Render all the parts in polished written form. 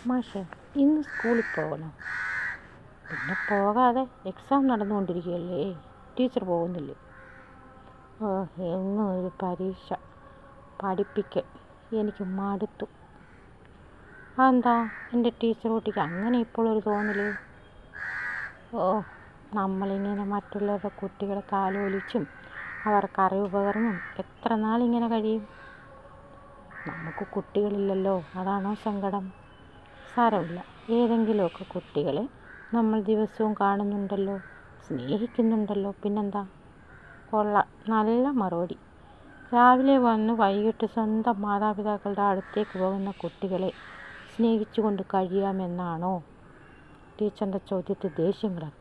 മാഷേ, ഇന്ന് സ്കൂളിൽ പോകണം. പിന്നെ പോകാതെ എക്സാം നടന്നുകൊണ്ടിരിക്കുകയല്ലേ, ടീച്ചർ പോകുന്നില്ലേ? ഓ, എന്നും ഒരു പരീക്ഷ, പഠിപ്പിക്കൽ, എനിക്ക് മടുത്തു. അതെന്താ എൻ്റെ ടീച്ചർ കുട്ടിക്ക് അങ്ങനെ ഇപ്പോഴൊരു തോന്നൽ? ഓ, നമ്മളിങ്ങനെ മറ്റുള്ളവരുടെ കുട്ടികളെ താലോലിച്ചും അവർക്ക് അറിവ് പകർന്നും എത്ര നാളിങ്ങനെ കഴിയും? നമുക്ക് കുട്ടികളില്ലല്ലോ, അതാണോ സങ്കടം? സാരമില്ല, ഏതെങ്കിലുമൊക്കെ കുട്ടികളെ നമ്മൾ ദിവസവും കാണുന്നുണ്ടല്ലോ, സ്നേഹിക്കുന്നുണ്ടല്ലോ, പിന്നെന്താ? കൊള്ളാം, നല്ല മറുപടി. രാവിലെ വന്ന് വൈകിട്ട് സ്വന്തം മാതാപിതാക്കളുടെ അടുത്തേക്ക് പോകുന്ന കുട്ടികളെ സ്നേഹിച്ചുകൊണ്ട് കഴിയാമെന്നാണോ? ടീച്ചറിൻ്റെ ചോദ്യത്തിൽ ദേഷ്യം കിടന്നു.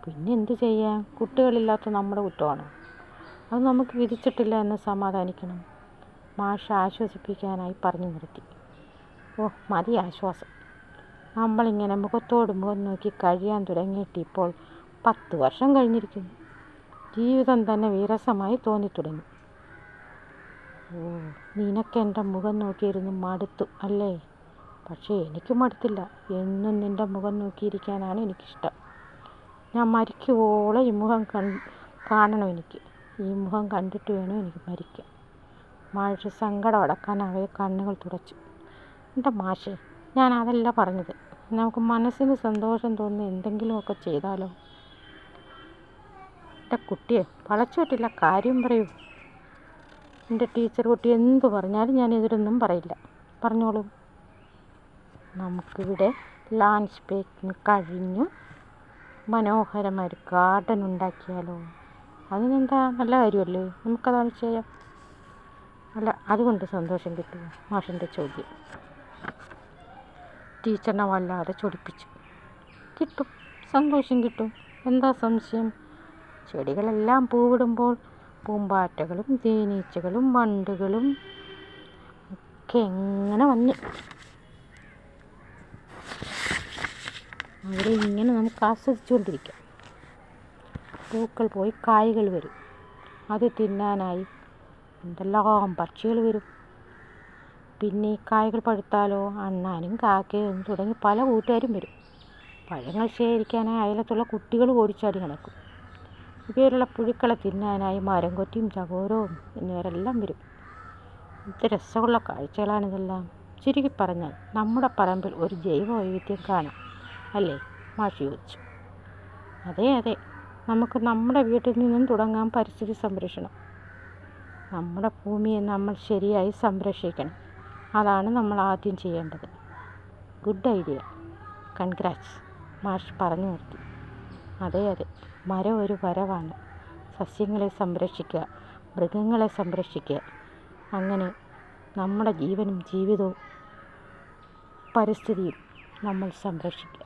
പിന്നെ എന്തു ചെയ്യാൻ, കുട്ടികളില്ലാത്ത നമ്മുടെ കുറ്റമാണോ? അത് നമുക്ക് വിധിച്ചിട്ടില്ല എന്ന് സമാധാനിക്കണം. മാഷ് ആശ്വസിപ്പിക്കാനായി പറഞ്ഞു നിർത്തി. ഓ, മതി ആശ്വാസം. നമ്മളിങ്ങനെ മുഖത്തോട് മുഖം നോക്കി കഴിയാൻ തുടങ്ങിയിട്ട് ഇപ്പോൾ 10 വർഷം കഴിഞ്ഞിരിക്കുന്നു. ജീവിതം തന്നെ വിരസമായി തോന്നിത്തുടങ്ങി. ഓ, നിനക്കെൻ്റെ മുഖം നോക്കിയിരുന്ന് മടുത്തു അല്ലേ? പക്ഷേ എനിക്ക് മടുത്തില്ല. എന്നും നിൻ്റെ മുഖം നോക്കിയിരിക്കാനാണ് എനിക്കിഷ്ടം. ഞാൻ മരിക്കുവോളം ഈ മുഖം കാണണം എനിക്ക്. ഈ മുഖം കണ്ടിട്ട് വേണം എനിക്ക് മരിക്കാൻ. മാഷ് സങ്കടം അടക്കാനാവേ കണ്ണുകൾ തുടച്ചു. എൻ്റെ മാഷേ, ഞാൻ അതല്ല പറഞ്ഞത്. നമുക്ക് മനസ്സിന് സന്തോഷം തോന്നുന്ന എന്തെങ്കിലുമൊക്കെ ചെയ്താലോ? എൻ്റെ കുട്ടിയെ, വളച്ചുവിട്ടില്ല, കാര്യം പറയൂ. എൻ്റെ ടീച്ചർ കുട്ടി എന്തു പറഞ്ഞാലും ഞാൻ എതിരൊന്നും പറയില്ല. പറഞ്ഞോളൂ. നമുക്കിവിടെ ലാൻഡ്സ്കേപ്പിംഗ് കഴിഞ്ഞു മനോഹരമായൊരു ഗാർഡൻ ഉണ്ടാക്കിയാലോ? അതിനെന്താ, നല്ല കാര്യമല്ലേ? നമുക്കതാണ് ചെയ്യാം. അല്ല, അതുകൊണ്ട് സന്തോഷം കിട്ടുമോ? മാഷിൻ്റെ ചോദ്യം ടീച്ചറിനെ വല്ലാതെ ചൊടിപ്പിച്ചു. കിട്ടും, സന്തോഷം കിട്ടും. എന്താ സംശയം? ചെടികളെല്ലാം പൂവിടുമ്പോൾ പൂമ്പാറ്റകളും തേനീച്ചകളും വണ്ടുകളും ഒക്കെ എങ്ങനെ വന്ന് അവിടെ ഇങ്ങനെ നമുക്ക് ആസ്വദിച്ചുകൊണ്ടിരിക്കാം. പൂക്കൾ പോയി കായ്കൾ വരും. അത് തിന്നാനായി എന്തെല്ലാം പക്ഷികൾ വരും. പിന്നെ ഈ കായ്കൾ പഴുത്താലോ അണ്ണാനും കാക്കയും തുടങ്ങി പല കൂട്ടുകാരും വരും. പഴങ്ങൾ ശേഖരിക്കാനായി അയലത്തുള്ള കുട്ടികൾ ഓടിച്ചാടി നടക്കും. ഇവയിലുള്ള പുഴുക്കളെ തിന്നാനായി മരം കൊത്തിയും ചകോരവും എന്നിവരെല്ലാം വരും. ഇത് രസമുള്ള കാഴ്ചകളാണിതെല്ലാം. ചുരുക്കി പറഞ്ഞാൽ നമ്മുടെ പറമ്പിൽ ഒരു ജൈവ വൈവിധ്യം കാണാം അല്ലേ? മാഷ് ചോദിച്ചു. അതെ അതെ, നമുക്ക് നമ്മുടെ വീട്ടിൽ നിന്നും തുടങ്ങാം പരിസ്ഥിതി സംരക്ഷണം. നമ്മുടെ ഭൂമിയെ നമ്മൾ ശരിയായി സംരക്ഷിക്കണം. അതാണ് നമ്മൾ ആദ്യം ചെയ്യേണ്ടത്. ഗുഡ് ഐഡിയ, കൺഗ്രാറ്റ്സ്, മാഷ് പറഞ്ഞു നിർത്തി. അതെ അതെ, മരം ഒരു വരവാണ്. സസ്യങ്ങളെ സംരക്ഷിക്കുക, മൃഗങ്ങളെ സംരക്ഷിക്കുക, അങ്ങനെ നമ്മുടെ ജീവനും ജീവിതവും പരിസ്ഥിതിയും നമ്മൾ സംരക്ഷിക്കുക.